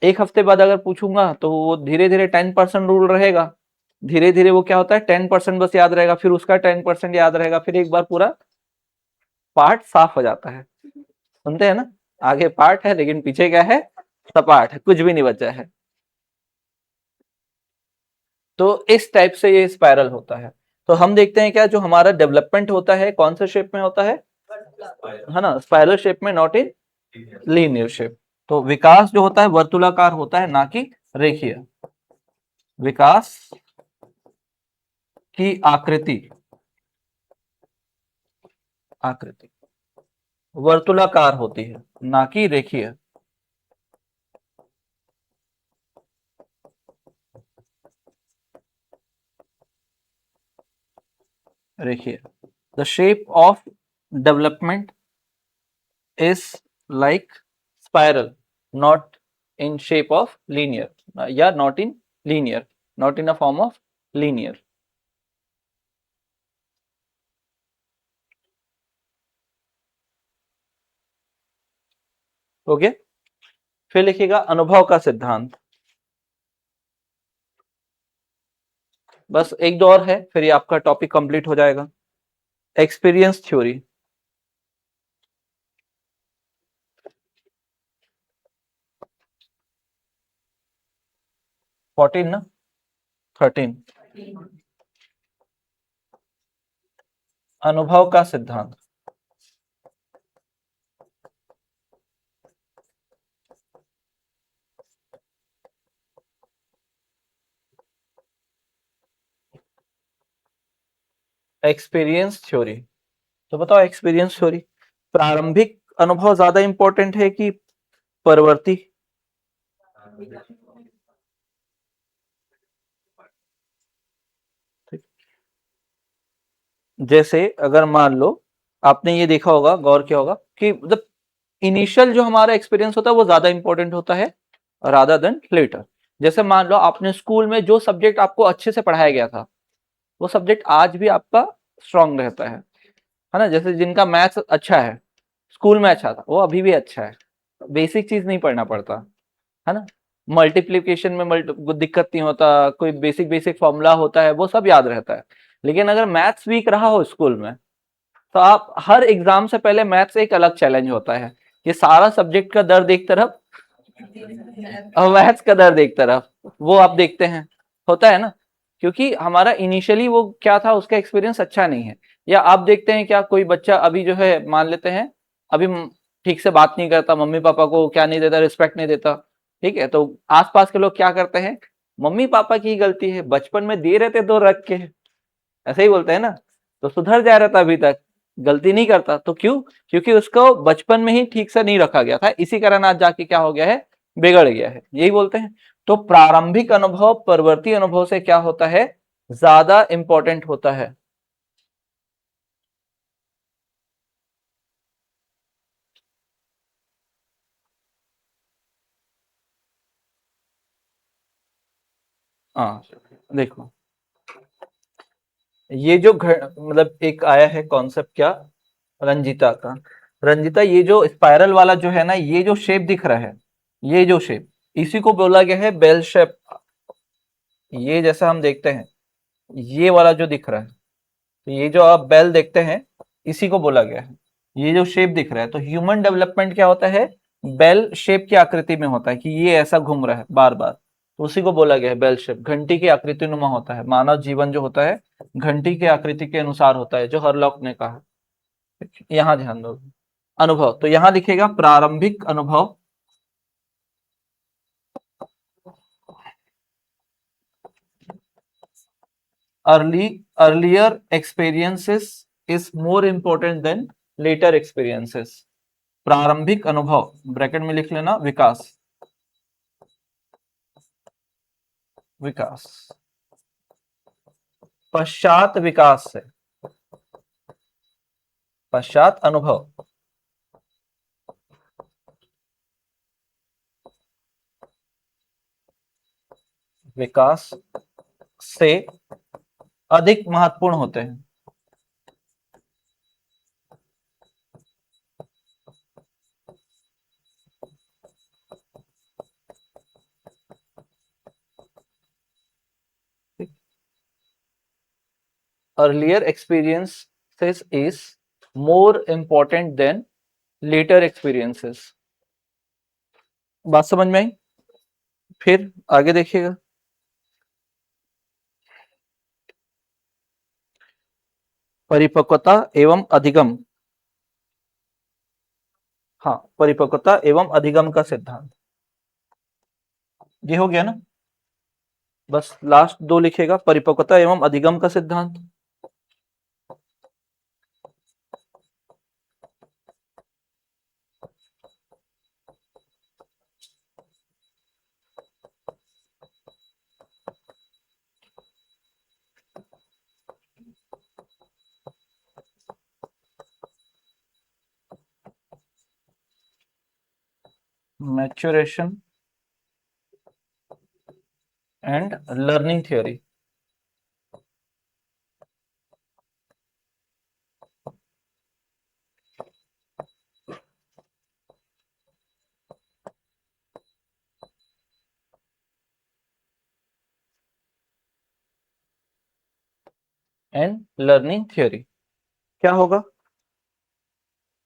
Speaker 1: एक हफ्ते बाद अगर पूछूंगा तो वो धीरे धीरे 10% रूल रहेगा, धीरे धीरे वो क्या होता है 10% बस याद रहेगा, फिर उसका 10% याद रहेगा, फिर एक बार पूरा पार्ट साफ हो जाता है। सुनते हैं ना, आगे पार्ट है लेकिन पीछे क्या है, सपाट है, कुछ भी नहीं बचा है। तो इस टाइप से ये स्पाइरल होता है। तो हम देखते हैं क्या, जो हमारा डेवलपमेंट होता है कौन से शेप में होता है ना, स्पाइरल शेप में, नॉट इन लीनियर शेप। तो विकास जो होता है वर्तुलाकार होता है, ना कि रेखीय। विकास की आकृति आकृति वर्तुलाकार होती है, ना कि रेखीय। रेखीय। The shape of development is like spiral, not in shape of linear, या not in linear, not in a form of linear. Okay, फिर लिखिएगा अनुभव का सिद्धांत। बस एक दो और है, फिर ये आपका टॉपिक कंप्लीट हो जाएगा। Experience theory. 14 ना, 13। अनुभव का सिद्धांत। Experience theory. तो बताओ एक्सपीरियंस थ्योरी, प्रारंभिक अनुभव ज्यादा इंपॉर्टेंट है कि परवर्ती? जैसे अगर मान लो आपने ये देखा होगा, गौर किया होगा कि मतलब इनिशियल जो हमारा एक्सपीरियंस होता है वो ज्यादा इंपॉर्टेंट होता है रादर देन लेटर। जैसे मान लो आपने स्कूल में जो सब्जेक्ट आपको अच्छे से पढ़ाया गया था, वो सब्जेक्ट आज भी आपका स्ट्रांग रहता है ना। जैसे जिनका मैथ्स अच्छा है, स्कूल में अच्छा था, वो अभी भी अच्छा है। बेसिक चीज नहीं पढ़ना पड़ता, है ना। मल्टीप्लिकेशन में दिक्कत नहीं होता, कोई बेसिक बेसिक फॉर्मूला होता है वो सब याद रहता है। लेकिन अगर मैथ्स वीक रहा हो स्कूल में, तो आप हर एग्जाम से पहले मैथ्स एक अलग चैलेंज होता है। ये सारा सब्जेक्ट का दर्द एक तरफ और मैथ्स का दर्द एक तरफ, वो आप देखते हैं, होता है ना। क्योंकि हमारा इनिशियली वो क्या था, उसका एक्सपीरियंस अच्छा नहीं है। या आप देखते हैं क्या, कोई बच्चा अभी जो है, मान लेते हैं अभी ठीक से बात नहीं करता, मम्मी पापा को क्या नहीं देता, रिस्पेक्ट नहीं देता, ठीक है। तो आसपास के लोग क्या करते हैं, मम्मी पापा की गलती है, बचपन में दे रहे थे तो रख के, ऐसे ही बोलते हैं ना। तो सुधर जा रहा था, अभी तक गलती नहीं करता, तो क्यों? क्योंकि उसको बचपन में ही ठीक से नहीं रखा गया था, इसी कारण आज जाके क्या हो गया है, बिगड़ गया है, यही बोलते हैं। तो प्रारंभिक अनुभव परवर्ती अनुभव से क्या होता है, ज्यादा इंपॉर्टेंट होता है। हाँ, देखो, ये जो मतलब एक आया है कॉन्सेप्ट क्या, रंजिता का। रंजिता, ये जो स्पाइरल वाला जो है ना, ये जो शेप दिख रहा है, ये जो शेप, इसी को बोला गया है बेल शेप। ये जैसा हम देखते हैं, ये वाला जो दिख रहा है, तो ये जो आप बेल देखते हैं, इसी को बोला गया है। ये जो शेप दिख रहा है, तो ह्यूमन डेवलपमेंट क्या होता है, बेल शेप की आकृति में होता है, कि ये ऐसा घूम रहा है बार बार, तो उसी को बोला गया है बेल शेप। घंटी की आकृति नुमा होता है, मानव जीवन जो होता है घंटी की आकृति के अनुसार होता है, जो हरलॉक ने कहा। यहाँ ध्यान दो, अनुभव, तो यहाँ लिखेगा प्रारंभिक अनुभव। Earlier experiences is more important than later experiences। प्रारंभिक अनुभव ब्रैकेट में लिख लेना, विकास, विकास पश्चात विकास से, पश्चात अनुभव, विकास से अधिक महत्वपूर्ण होते हैं। Earlier experiences is more important than later experiences। बात समझ में आई? फिर आगे देखिएगा, परिपक्वता एवं अधिगम। हाँ, परिपक्वता एवं अधिगम का सिद्धांत, ये हो गया ना। बस लास्ट दो लिखेगा, परिपक्वता एवं अधिगम का सिद्धांत। Maturation and learning theory. And learning theory क्या होगा,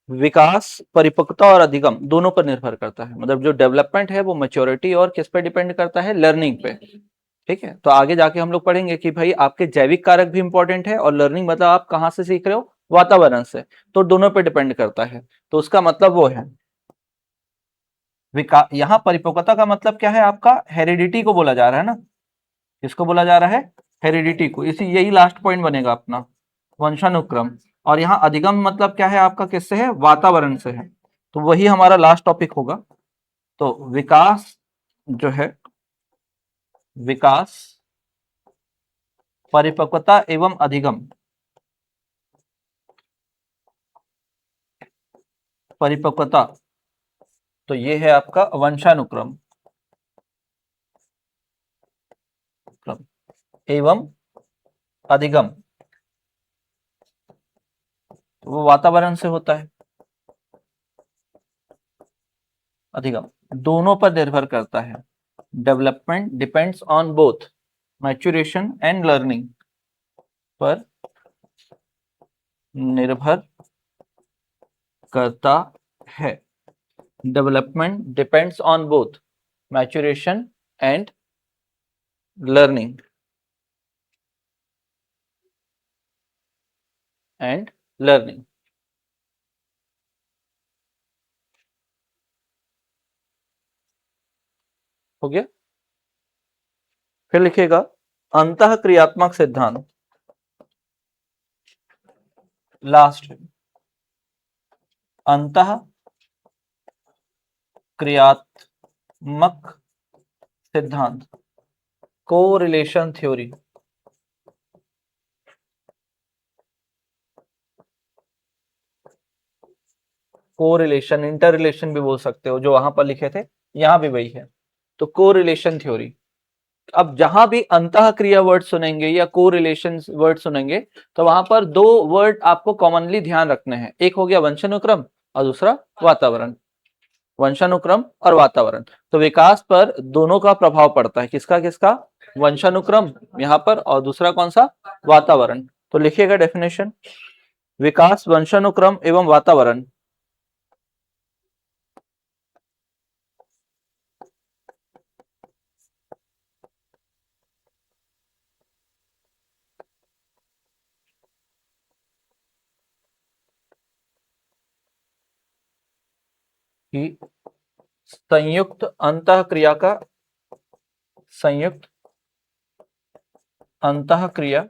Speaker 1: विकास, परिपक्वता और अधिगम दोनों पर निर्भर करता है। मतलब जो डेवलपमेंट है वो मैच्योरिटी और किस पे डिपेंड करता है, लर्निंग पे। ठीक है, तो आगे जाके हम लोग पढ़ेंगे कि भाई आपके जैविक कारक भी इंपॉर्टेंट है, और लर्निंग मतलब आप कहाँ से सीख रहे हो, वातावरण से, तो दोनों पे डिपेंड करता है। तो उसका मतलब वो है विकास। यहाँ परिपक्वता का मतलब क्या है, आपका हेरिडिटी को बोला जा रहा है ना, किसको बोला जा रहा है, हेरिडिटी को। इसी यही लास्ट पॉइंट बनेगा अपना, वंशानुक्रम। और यहाँ अधिगम मतलब क्या है आपका, किससे है, वातावरण से है, तो वही हमारा लास्ट टॉपिक होगा। तो विकास जो है, विकास, परिपक्वता एवं अधिगम। परिपक्वता, तो ये है आपका वंशानुक्रम। एवं अधिगम, वो वातावरण से होता है। अधिगम दोनों पर निर्भर करता है। Development depends on both maturation and learning, पर निर्भर करता है। Development depends on both maturation and learning हो गया। फिर लिखेगा अंतः क्रियात्मक सिद्धांत, लास्ट अंतः क्रियात्मक सिद्धांत, correlation theory. Correlation, inter relation भी बोल सकते हो, जो वहां पर लिखे थे यहां भी वही है। तो कोरिलेशन थ्योरी। अब जहां भी अंतः क्रिया वर्ड सुनेंगे या कोरिलेशन वर्ड सुनेंगे तो वहां पर दो वर्ड आपको कॉमनली ध्यान रखने हैं। एक हो गया वंशानुक्रम और दूसरा वातावरण। वंशानुक्रम और वातावरण, तो विकास पर दोनों का प्रभाव पड़ता है। किसका किसका? वंशानुक्रम यहाँ पर, और दूसरा कौन सा? वातावरण। तो लिखिएगा डेफिनेशन, विकास वंशानुक्रम एवं वातावरण की संयुक्त अंतःक्रिया का, संयुक्त अंतःक्रिया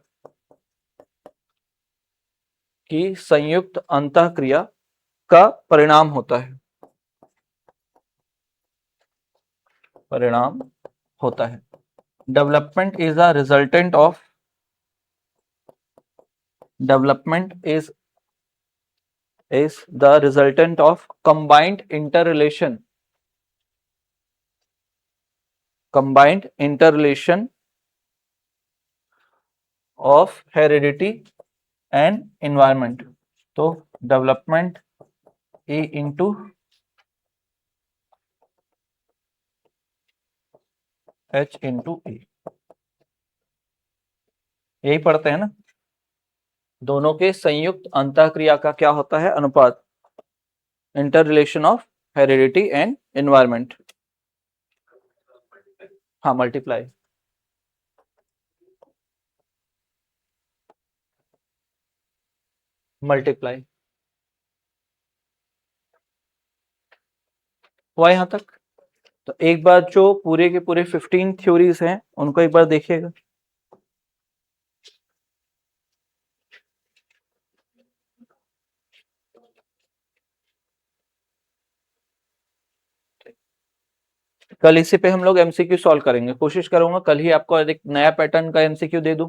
Speaker 1: की संयुक्त अंतःक्रिया का परिणाम होता है, परिणाम होता है। Development is a resultant of, development is the resultant of combined interrelation of heredity and environment। तो डेवलपमेंट ए इंटू एच इंटू ए, यही पढ़ते हैं ना। दोनों के संयुक्त अंतःक्रिया का क्या होता है? अनुपात, inter relation of heredity and environment. हाँ, मल्टीप्लाई। मल्टीप्लाई हुआ यहां तक। तो एक बार जो पूरे के पूरे 15 थ्योरीज हैं उनको एक बार देखिएगा। कल इसी पे हम लोग एमसीक्यू सॉल्व करेंगे। कोशिश करूंगा कल ही आपको एक नया पैटर्न का एमसीक्यू दे दूं,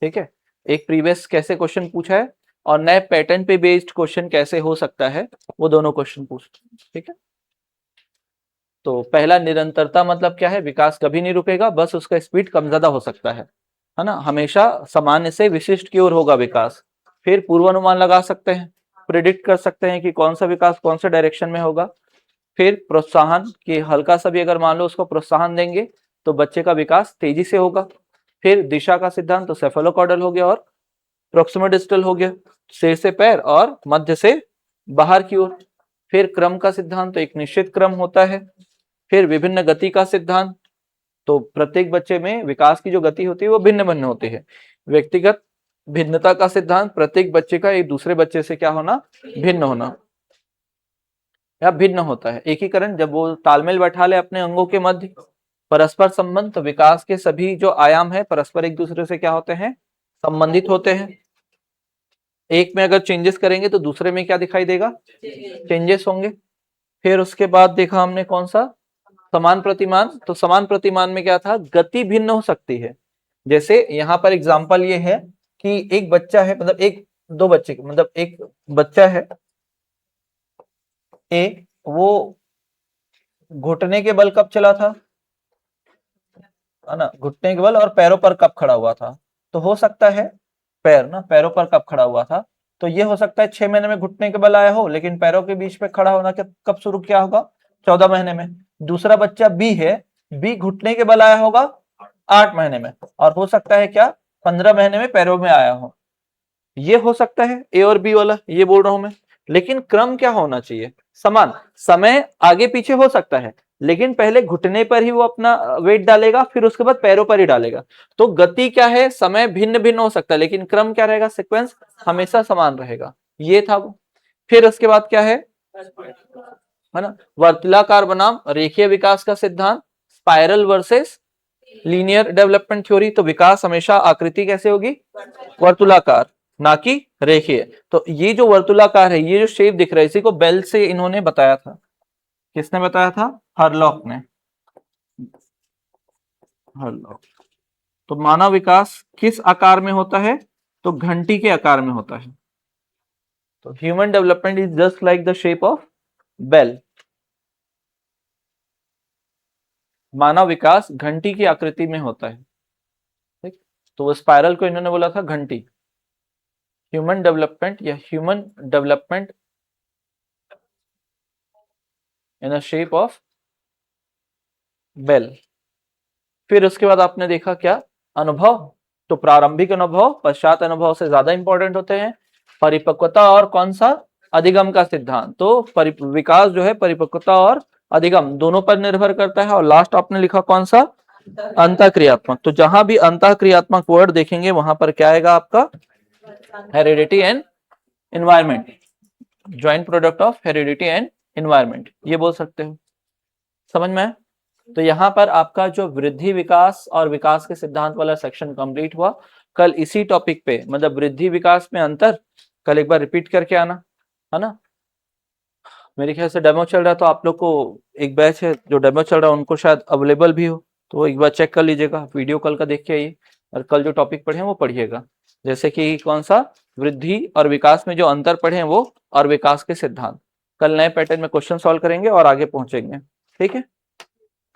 Speaker 1: ठीक है। एक प्रीवियस कैसे क्वेश्चन पूछा है और नए पैटर्न पे बेस्ड क्वेश्चन कैसे हो सकता है, वो दोनों क्वेश्चन पूछ, ठीक है। तो पहला, निरंतरता मतलब क्या है? विकास कभी नहीं रुकेगा, बस उसका स्पीड कम ज्यादा हो सकता है ना। हमेशा सामान्य से विशिष्ट की ओर होगा विकास। फिर पूर्वानुमान लगा सकते हैं, प्रिडिक्ट कर सकते हैं कि कौन सा विकास कौन से डायरेक्शन में होगा। फिर प्रोत्साहन, कि हल्का सा भी अगर मान लो उसको प्रोत्साहन देंगे तो बच्चे का विकास तेजी से होगा। फिर दिशा का सिद्धांत, तो सेफेलोकॉर्डल हो गया और प्रोक्सिमल डिस्टल हो गया, सिर से पैर और मध्य से बाहर की ओर। फिर क्रम का सिद्धांत, तो एक निश्चित क्रम होता है। फिर विभिन्न गति का सिद्धांत, तो प्रत्येक बच्चे में विकास की जो गति होती है वो भिन्न भिन्न होती है। व्यक्तिगत भिन्नता का सिद्धांत, प्रत्येक बच्चे का एक दूसरे बच्चे से क्या होना? भिन्न होना या भिन्न होता है। एकीकरण, जब वो तालमेल बैठा ले अपने अंगों के मध्य। परस्पर संबंध, तो विकास के सभी जो आयाम है परस्पर एक दूसरे से क्या होते हैं? संबंधित होते हैं। एक में अगर चेंजेस करेंगे तो दूसरे में क्या दिखाई देगा? चेंजेस होंगे। फिर उसके बाद देखा हमने कौन सा? समान प्रतिमान। तो समान प्रतिमान में क्या था? गति भिन्न हो सकती है। जैसे यहाँ पर एग्जाम्पल ये है कि एक बच्चा है, मतलब एक दो बच्चे, मतलब एक बच्चा है एक, वो घुटने के बल कब चला था? है ना, घुटने के बल और पैरों पर कब खड़ा हुआ था, तो हो सकता है पैर ना, पैरों पर कब खड़ा हुआ था, तो ये हो सकता है 6 महीने में घुटने के बल आया हो, लेकिन पैरों के बीच पे खड़ा होना कब शुरू किया होगा, 14 महीने में। दूसरा बच्चा बी है, बी घुटने के बल आया होगा 8 महीने में, और हो सकता है क्या 15 महीने में पैरों में आया हो। ये हो सकता है ए और बी वाला, ये बोल रहा हूं मैं। लेकिन क्रम क्या होना चाहिए, समान। समय आगे पीछे हो सकता है, लेकिन पहले घुटने पर ही वो अपना वेट डालेगा, फिर उसके बाद पैरों पर ही डालेगा। तो गति क्या है, समय भिन्न भिन्न हो सकता है, लेकिन क्रम क्या रहेगा, सीक्वेंस हमेशा समान रहेगा। ये था वो। फिर उसके बाद क्या है ना, वर्तुलाकार बनाम रेखीय विकास का सिद्धांत, spiral versus linear development theory. तो विकास हमेशा आकृति कैसे होगी, वर्तुलाकार, ना कि रेखीय। तो ये जो वर्तुलाकार है, ये जो शेप दिख रहा है, इसी को बेल से इन्होंने बताया था। किसने बताया था, हरलॉक ने, हरलॉक। तो मानव विकास किस आकार में होता है, तो घंटी के आकार में होता है। तो human development is just like the shape of bell. मानव विकास घंटी की आकृति में होता है, ठीक। तो वो स्पाइरल को इन्होंने बोला था घंटी। ह्यूमन डेवलपमेंट या human development in a shape of bell. फिर उसके बाद आपने देखा क्या, अनुभव। तो प्रारंभिक अनुभव पश्चात अनुभव से ज्यादा इंपॉर्टेंट होते हैं। परिपक्वता और कौन सा, अधिगम का सिद्धांत। तो विकास जो है परिपक्वता और अधिगम दोनों पर निर्भर करता है। और लास्ट आपने लिखा कौन सा, अंतःक्रियात्मक। तो जहां भी अंतःक्रियात्मक वर्ड देखेंगे वहां पर क्या आएगा आपका, heredity and environment, joint product of heredity and environment, ये बोल सकते हो। समझ में आया? तो यहाँ पर आपका जो वृद्धि विकास और विकास के सिद्धांत वाला सेक्शन कंप्लीट हुआ। कल इसी टॉपिक पे, मतलब वृद्धि विकास में अंतर, कल एक बार रिपीट करके आना, है ना। मेरे ख्याल से डेमो चल रहा है, तो आप लोग को एक बैच है जो डेमो चल रहा है, उनको शायद अवेलेबल भी हो, तो एक बार चेक कर लीजिएगा, वीडियो कल का देख के आइए, और कल जो टॉपिक पढ़े हैं वो पढ़िएगा। जैसे कि कौन सा, वृद्धि और विकास में जो अंतर पढ़े हैं वो, और विकास के सिद्धांत। कल नए पैटर्न में क्वेश्चन सॉल्व करेंगे और आगे पहुंचेंगे, ठीक है।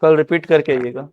Speaker 1: कल रिपीट करके आइएगा।